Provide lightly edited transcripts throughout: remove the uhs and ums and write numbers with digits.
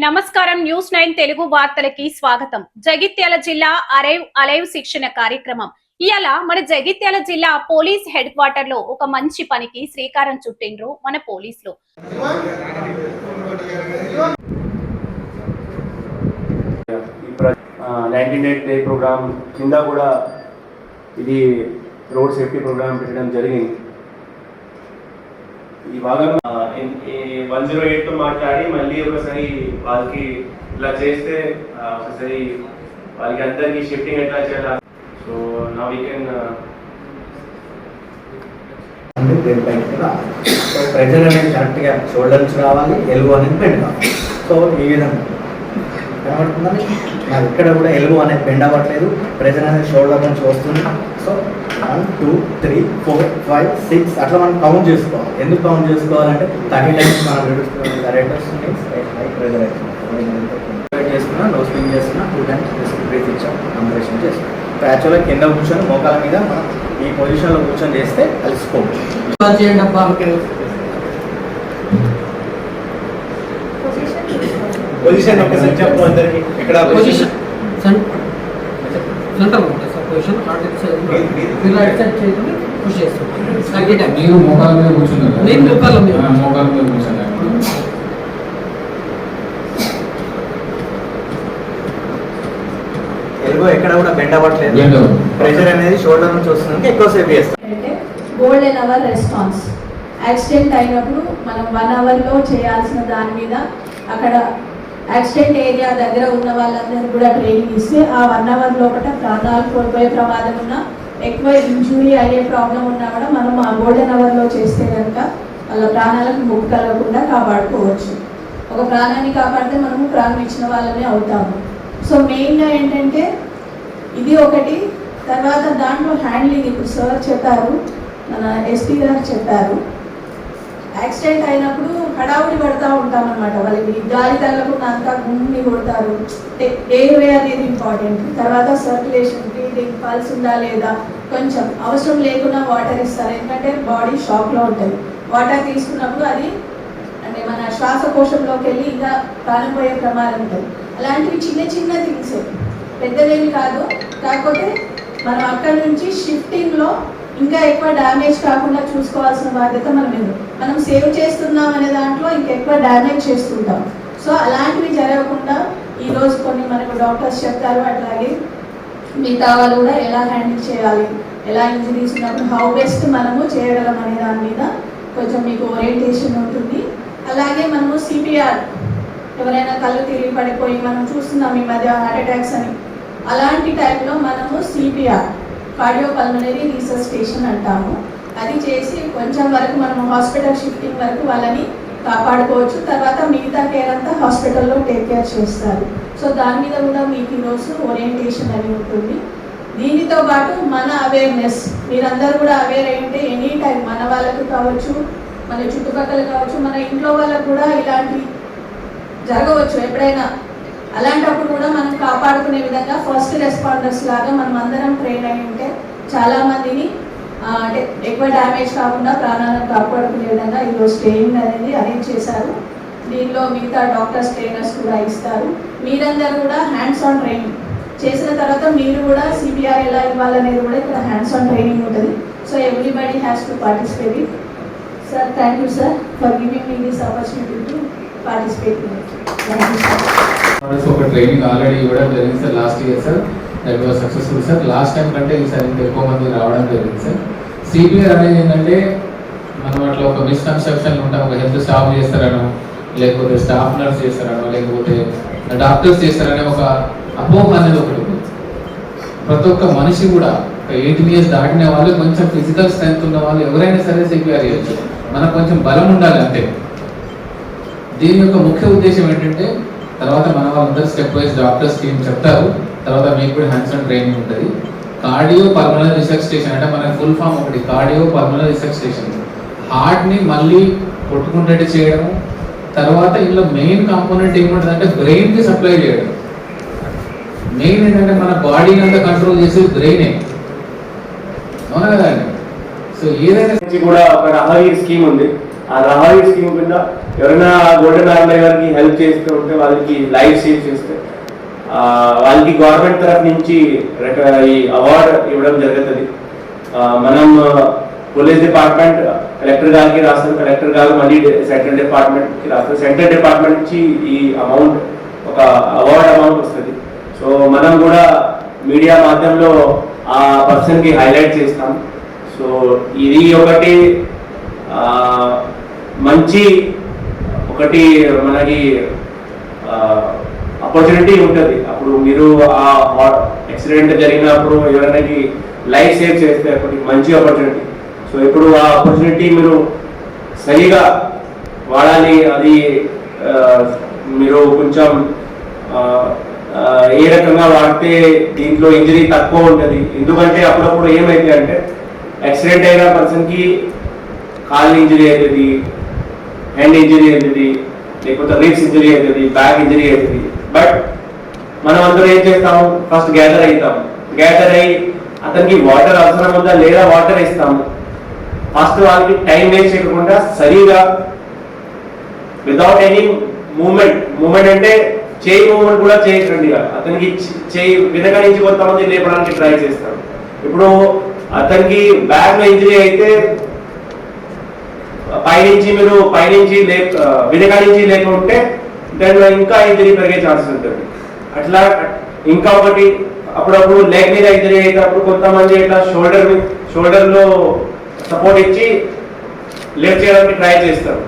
నమస్కారం న్యూస్ 9 తెలుగు వార్తలకి స్వాగతం. జగిత్యాల జిల్లా అలైవ్ శిక్షణ కార్యక్రమం. ఇయాల మన జగిత్యాల జిల్లా పోలీస్ హెడ్ క్వార్టర్ లో ఒక మంచి పనికి శ్రీకారం చుట్టిండ్రు మన పోలీసులు. 98 డే ప్రోగ్రామ్ కింద కూడా ఇది రోడ్ సేఫ్టీ ప్రోగ్రామ్ పెట్టడం జరిగింది. ఈ భాగంగా 108తో మాట్లాడి మళ్ళీ ఒకసారి వాళ్ళకి ఇలా చేస్తే ఒకసారి వాళ్ళకి అందరికీ షిఫ్టింగ్ ఎట్లా చేయాలి. సో నా వీ కెన్ ప్రెజర్ అనేది కరెక్ట్గా షోల్డర్ నుంచి రావాలి, ఎలుగు అనేది బెండ్ కావాలి. సో ఈ విధంగా కనబడుతుందని నాకు ఇక్కడ కూడా ఎలుగు అనేది బెండ్ అవ్వట్లేదు, ప్రెజర్ అనేది షోల్డర్ నుంచి వస్తుంది. సో 1 2 3 4 5 6 అట్లా మనం కౌంట్ చేసుకోవాలి. ఎందుకు కౌంట్ చేసుకోవాలంటే 30 టైమ్స్ మనం ప్రెజర్ చేసుకున్నా, నో స్వింగ్ చేస్తున్నా, 2 టైమ్స్ బ్రీత్ ఇచ్చాం, కంప్రెషన్ చేస్తాం. యాక్చువల్గా కింద కూర్చొని మోకాల మీద మనం ఈ పొజిషన్లో కూర్చొని చేస్తే అలసిపోవచ్చు. పొజిషన్ ఒకసారి చెప్పు అందరికి. ఇక్కడ పొజిషన్ సెంటర్ ఉంటుంది సార్. పొజిషన్ రైట్ సైడ్ చేయకుండా పుష్ చేస్తాం. మీరు మోకాల మీద కూర్చున్నారు, నేను మోకాల మీద కూర్చున్నారు. ఎలుగు ఎక్కడ కూడా బెండ్ అవ్వట్లేదు, ప్రెషర్ అనేది షోల్డర్ నుంచి వస్తుంది, ఎక్కువసేపు చేస్తాం. అంటే గోల్డెన్ అవర్ రెస్పాన్స్. యాక్సిడెంట్ అయినప్పుడు మనం 1 అవర్లో చేయాల్సిన దాని మీద అక్కడ యాక్సిడెంట్ ఏరియా దగ్గర ఉన్న వాళ్ళందరికీ కూడా ట్రైనింగ్ ఇస్తే ఆ 1 అవర్ లోపల ప్రాణాలు కోల్పోయే ప్రమాదం ఉన్నా, ఎక్కువ ఇంజురీ అయ్యే ప్రాబ్లం ఉన్నా కూడా మనం ఆ గోల్డెన్ అవర్లో చేస్తే కనుక వాళ్ళ ప్రాణాలకు ముప్పు కలగకుండా కాపాడుకోవచ్చు. ఒక ప్రాణాన్ని కాపాడితే మనము ప్రాణం ఇచ్చిన వాళ్ళనే అవుతాము. సో మెయిన్గా ఏంటంటే ఇది ఒకటి. తర్వాత దాంట్లో హ్యాండ్లింగ్, ఇప్పుడు సార్ చెప్పారు, మన ఎస్పీ గారు చెప్పారు, యాక్సిడెంట్ అయినప్పుడు హడావుడి పడుతూ ఉంటాం అనమాట. వాళ్ళకి గాలి తగలకుండా అంతా గుండి కొడతారు. ఎయిర్ వే అనేది ఇంపార్టెంట్. తర్వాత సర్క్యులేషన్, బ్రీతింగ్, పల్స్ ఉందా లేదా, కొంచెం అవసరం లేకుండా వాటర్ ఇస్తారు. ఎందుకంటే బాడీ షాక్లో ఉంటుంది. వాటర్ తీసుకున్నప్పుడు అది అంటే మన శ్వాసకోశంలోకి వెళ్ళి ఇంకా ప్రాణం పోయే ప్రమాదం ఉంటుంది. అలాంటివి చిన్న చిన్న థింగ్స్, పెద్దదేమి కాదు. కాకపోతే మనం అక్కడి నుంచి షిఫ్టింగ్లో ఇంకా ఎక్కువ డ్యామేజ్ కాకుండా చూసుకోవాల్సిన బాధ్యత మనం సేవ్ చేస్తున్నాం అనే దాంట్లో ఇంకా ఎక్కువ డ్యామేజ్ చేస్తుంటాం. సో అలాంటివి జరగకుండా ఈరోజు కొన్ని మనకు డాక్టర్స్ చెప్తారు. అట్లాగే మిగతా వాళ్ళు కూడా ఎలా హ్యాండిల్ చేయాలి, ఎలా ఇంజరీస్ ఉన్నప్పుడు హౌ బెస్ట్ మనము చేయగలం అనే దాని మీద కొంచెం మీకు ఓరియంటేషన్ ఉంటుంది. అలాగే మనము సిపిఆర్, ఎవరైనా కళ్ళు తిరిగి పడిపోయి మనం చూస్తున్నాం ఈ మధ్య హార్ట్ అటాక్స్ అని, అలాంటి టైంలో మనము సిపిఆర్, కార్డియోపల్మనరీ రీసస్టేషన్ అంటాము. అది చేసి కొంచెం వరకు మనం హాస్పిటల్ షిఫ్టింగ్ వరకు వాళ్ళని కాపాడుకోవచ్చు. తర్వాత మిగతా కేర్ అంతా హాస్పిటల్లో టేక్ కేర్ చేస్తారు. సో దాని మీద కూడా మీకు ఈరోజు ఓరియంటేషన్ అని ఉంటుంది. దీనితో పాటు మన అవేర్నెస్, మీరందరూ కూడా అవేర్ అయింటే ఎనీ టైం మన వాళ్ళకు కావచ్చు, మన చుట్టుపక్కల కావచ్చు, మన ఇంట్లో వాళ్ళకు కూడా ఇలాంటి జరగవచ్చు ఎప్పుడైనా. అలాంటప్పుడు కూడా మనం కాపాడుకునే విధంగా ఫస్ట్ రెస్పాండర్స్ లాగా మనం అందరం ట్రైన్ అయి ఉంటే చాలామందిని అంటే ఎక్కువ డ్యామేజ్ కాకుండా ప్రాణాలను కాపాడుకునే విధంగా ఈరోజు ట్రైనింగ్ అనేది అరేంజ్ చేశారు. దీనిలో మిగతా డాక్టర్స్, ట్రైనర్స్ కూడా ఇస్తారు. మీరందరూ కూడా హ్యాండ్స్ ఆన్ ట్రైనింగ్ చేసిన తర్వాత మీరు కూడా సిపిఆర్ ఎలా ఇవ్వాలనేది కూడా ఇక్కడ హ్యాండ్స్ ఆన్ ట్రైనింగ్ ఉంటుంది. So everybody has to participate it. Sir thank you sir for giving me this opportunity to participate in it. Thank you sir. ఒక ట్రైనింగ్ ఆల్రెడీ ఇవ్వడం జరిగింది sir last year sir. That was successful sir. Last time కంటే ఈసారి ఇంకా ఎక్కువ మంది రావడం జరిగింది సార్. సిపిఆర్ అనేది ఏంటంటే మనం అట్లా ఒక మిస్కన్సెప్షన్ ఉంటాం, ఒక హెల్త్ స్టాఫ్ చేస్తారనో, లేకపోతే స్టాఫ్ నర్స్ చేస్తారనో, లేకపోతే డాక్టర్స్ చేస్తారనే ఒక అపోహ అనేది ఒకటి ఉంది. ప్రతి ఒక్క మనిషి కూడా 18 years దాటిన వాళ్ళు, కొంచెం ఫిజికల్ స్ట్రెంత్ ఉన్న వాళ్ళు ఎవరైనా సరే సిపిఆర్ చేయొచ్చు. మనకు కొంచెం బలం ఉండాలి అంతే. దీని యొక్క ముఖ్య ఉద్దేశం ఏంటంటే తర్వాత మన వాళ్ళందరూ స్టెప్ వైజ్ డాక్టర్స్ టీమ్ చెప్తారు. తర్వాత మీకు కూడా హ్యాండ్స్ ఆన్ ట్రైనింగ్ ఉంటుంది. కార్డియో పల్మనరీ రిసక్సిటేషన్ అంటే మన ఫుల్ ఫామ్ ఒకటి, కార్డియో పల్మనరీ రిసక్సిటేషన్. హార్ట్ని మళ్ళీ కొట్టుకుంటట్టు చేయడం. తర్వాత ఇందులో మెయిన్ కాంపోనెంట్ ఏముంటుంది అంటే బ్రెయిన్కి సప్లై చేయడం. మెయిన్ ఏంటంటే మన బాడీని అంతా కంట్రోల్ చేసేది బ్రెయినే, అవునా కదా అండి? సో ఏదైనా కూడా ఒక రహదారి స్కీమ్ ఉంది. ఆ రహాయి స్కీమ్ కింద ఎవరైనా గోల్డెన్ ఆర్మీ గారికి హెల్ప్ చేస్తూ ఉంటే వాళ్ళకి లైఫ్ సేవ్ చేస్తే వాళ్ళకి గవర్నమెంట్ తరఫు నుంచి ఈ అవార్డు ఇవ్వడం జరుగుతుంది. మనం పోలీస్ డిపార్ట్మెంట్ కలెక్టర్ గారికి రాస్తారు, కలెక్టర్ గారు మళ్ళీ సెంట్రల్ డిపార్ట్మెంట్కి రాస్తారు, సెంట్రల్ డిపార్ట్మెంట్ నుంచి ఈ అమౌంట్ ఒక అవార్డ్ అమౌంట్ వస్తుంది. సో మనం కూడా మీడియా మాధ్యమంలో ఆ పర్సన్కి హైలైట్ చేస్తాం. సో ఇది ఒకటి మంచి ఒకటి మనకి ఆపర్చునిటీ ఉంటుంది. అప్పుడు మీరు ఆ యాక్సిడెంట్ జరిగినప్పుడు ఎవరైనా లైఫ్ సేవ్ చేస్తే ఒకటి మంచి ఆపర్చునిటీ. సో ఇప్పుడు ఆ ఆపర్చునిటీ మీరు సరిగా వాడాలి. అది మీరు కొంచెం ఏ రకంగా వాడితే దీంట్లో ఇంజరీ తక్కువ ఉంటుంది. ఎందుకంటే అప్పుడప్పుడు ఏమైతే అంటే యాక్సిడెంట్ అయిన పర్సన్కి కాళ్ళు ఇంజరీ అవుతుంది, హ్యాండ్ ఇంజరీ అవుతుంది, లేకపోతే రిబ్స్ ఇంజరీ అవుతుంది, బ్యాక్ ఇంజరీ అవుతుంది. బట్ మనం అందరూ ఏం చేస్తాము, ఫస్ట్ గ్యాదర్ అవుతాము. గ్యాదర్ అయ్యి అతనికి వాటర్ అవసరం ఉందా లేదా వాటర్ ఇస్తాము. ఫస్ట్ వాళ్ళకి టైం వేస్ట్ చేయకుండా సరిగా వితౌట్ ఎనీ మూమెంట్ అంటే చేయి మూమెంట్ కూడా చేయకండి. అతనికి చేయి వెనక నుంచి కొంతమంది లేపడానికి ట్రై చేస్తారు. ఇప్పుడు అతనికి బ్యాక్ లో ఇంజరీ అయితే పైనుంచి వెనక నుంచి లేకుంటే దానిలో ఇంకా ఇంజరీ పెరిగే ఛాన్సెస్ ఉంటుంది. అట్లా ఇంకా ఒకటి అప్పుడప్పుడు లెగ్ మీద ఇంజరీ అయితే అప్పుడు కొంతమంది ఇట్లా షోల్డర్ లో సపోర్ట్ ఇచ్చి లిఫ్ట్ చేయడానికి ట్రై చేస్తారు.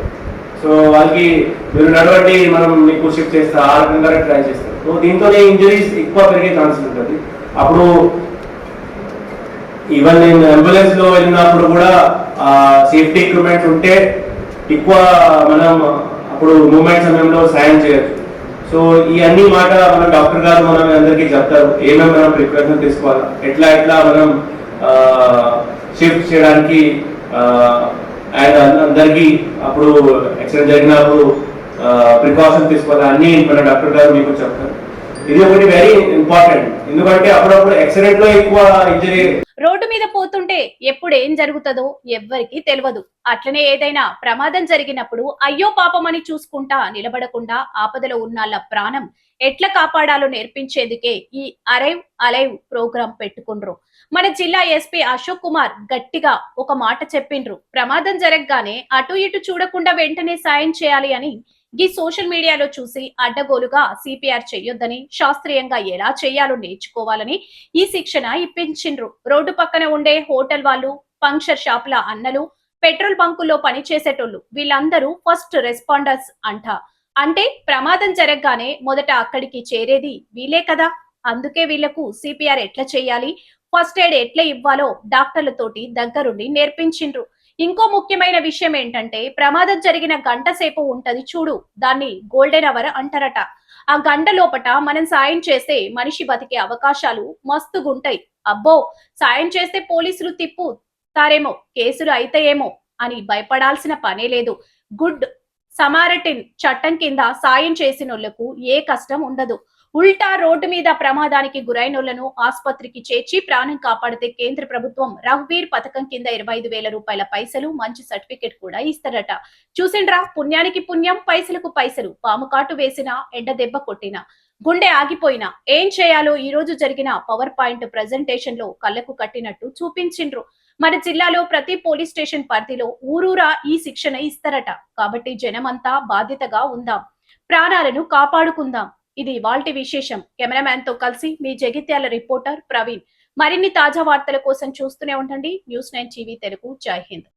సో వాళ్ళకి మీరు నడవండి మనం మీకు షిఫ్ట్ చేస్తా ఆ రకంగా ట్రై చేస్తారు. సో దీంతోనే ఇంజరీస్ ఎక్కువ పెరిగే ఛాన్సెస్ ఉంటుంది. అప్పుడు ఈవెన్ నేను అంబులెన్స్ లో వెళ్ళినప్పుడు కూడా సేఫ్టీ ఎక్విప్మెంట్స్ ఉంటే ఎక్కువ మనం అప్పుడు మూమెంట్ సమయంలో సాయం చేయొచ్చు. సో ఈ అన్ని మాట మన డాక్టర్ గారు మనం అందరికీ చెప్తారు ఏమేమి మనం ప్రికాషన్ తీసుకోవాలి, ఎట్లా మనం షిఫ్ట్ చేయడానికి అందరికీ అప్పుడు యాక్సిడెంట్ జరిగినప్పుడు ప్రికాషన్ తీసుకోవాలి అన్ని మన డాక్టర్ గారు మీకు చెప్తారు. ఇది ఒకటి వెరీ ఇంపార్టెంట్. ఎందుకంటే అప్పుడప్పుడు యాక్సిడెంట్ లో ఎక్కువ ఇంజరీ. రోడ్డు మీద పోతుంటే ఎప్పుడు ఏం జరుగుతుందో ఎవ్వరికి తెలియదు. అట్లనే ఏదైనా ప్రమాదం జరిగినప్పుడు అయ్యో పాపమని చూసుకుంటా నిలబడకుండా ఆపదలో ఉన్నాళ్ళ ప్రాణం ఎట్లా కాపాడాలో నేర్పించేందుకే ఈ అరైవ్ అలైవ్ ప్రోగ్రాం పెట్టుకుండ్రు. మన జిల్లా ఎస్పీ అశోక్ కుమార్ గట్టిగా ఒక మాట చెప్పిండ్రు. ప్రమాదం జరగగానే అటు ఇటు చూడకుండా వెంటనే సాయం చేయాలి అని. ఈ సోషల్ మీడియాలో చూసి అడ్డగోలుగా సిపిఆర్ చెయ్యొద్దని, శాస్త్రీయంగా ఎలా చేయాలో నేర్చుకోవాలని ఈ శిక్షణ ఇప్పించిండ్రు. రోడ్డు పక్కన ఉండే హోటల్ వాళ్ళు, పంక్చర్ షాపుల అన్నలు, పెట్రోల్ బంకుల్లో పనిచేసేటోళ్ళు వీళ్ళందరూ ఫస్ట్ రెస్పాండర్స్ అంటే ప్రమాదం జరగగానే మొదట అక్కడికి చేరేది వీళ్ళే కదా. అందుకే వీళ్లకు సిపిఆర్ ఎట్లా చేయాలి, ఫస్ట్ ఎయిడ్ ఎట్లా ఇవ్వాలో డాక్టర్లతోటి దగ్గరుండి నేర్పించిండ్రు. ఇంకో ముఖ్యమైన విషయం ఏంటంటే ప్రమాదం జరిగిన గంట సేపు ఉంటది చూడు, దాన్ని గోల్డెన్ అవర్ అంటారట. ఆ గంట లోపట మనం సాయం చేస్తే మనిషి బతికే అవకాశాలు మస్తుగుంటాయి. అబ్బో సాయం చేస్తే పోలీసులు తిప్పుతారేమో, కేసులు అయితాయేమో అని భయపడాల్సిన పనే లేదు. గుడ్ సమారిటన్ చట్టం కింద సాయం చేసినోళ్లకు ఏ కష్టం ఉండదు. ఉల్టా రోడ్డు మీద ప్రమాదానికి గురైనోళ్లను ఆసుపత్రికి చేర్చి ప్రాణం కాపాడితే కేంద్ర ప్రభుత్వం రఘువీర్ పథకం కింద 25,000 రూపాయల పైసలు, మంచి సర్టిఫికెట్ కూడా ఇస్తారట. చూసిండ్రా, పుణ్యానికి పుణ్యం, పైసలకు పైసలు. పాము కాటు వేసినా, ఎండ దెబ్బ కొట్టినా, గుండె ఆగిపోయినా ఏం చేయాలో ఈ రోజు జరిగిన పవర్ పాయింట్ ప్రెజెంటేషన్ లో కళ్ళకు కట్టినట్టు చూపించిండ్రు. మన జిల్లాలో ప్రతి పోలీస్ స్టేషన్ పరిధిలో ఊరూరా ఈ శిక్షణ ఇస్తారట. కాబట్టి జనమంతా బాధ్యతగా ఉందాం, ప్రాణాలను కాపాడుకుందాం. ఇది ఇవాల్టి విశేషం. కెమెరామ్యాన్ తో కలిసి మీ జగిత్యాల రిపోర్టర్ ప్రవీణ్. మరిన్ని తాజా వార్తల కోసం చూస్తూనే ఉండండి News9 TV తెలుగు. జై హింద్.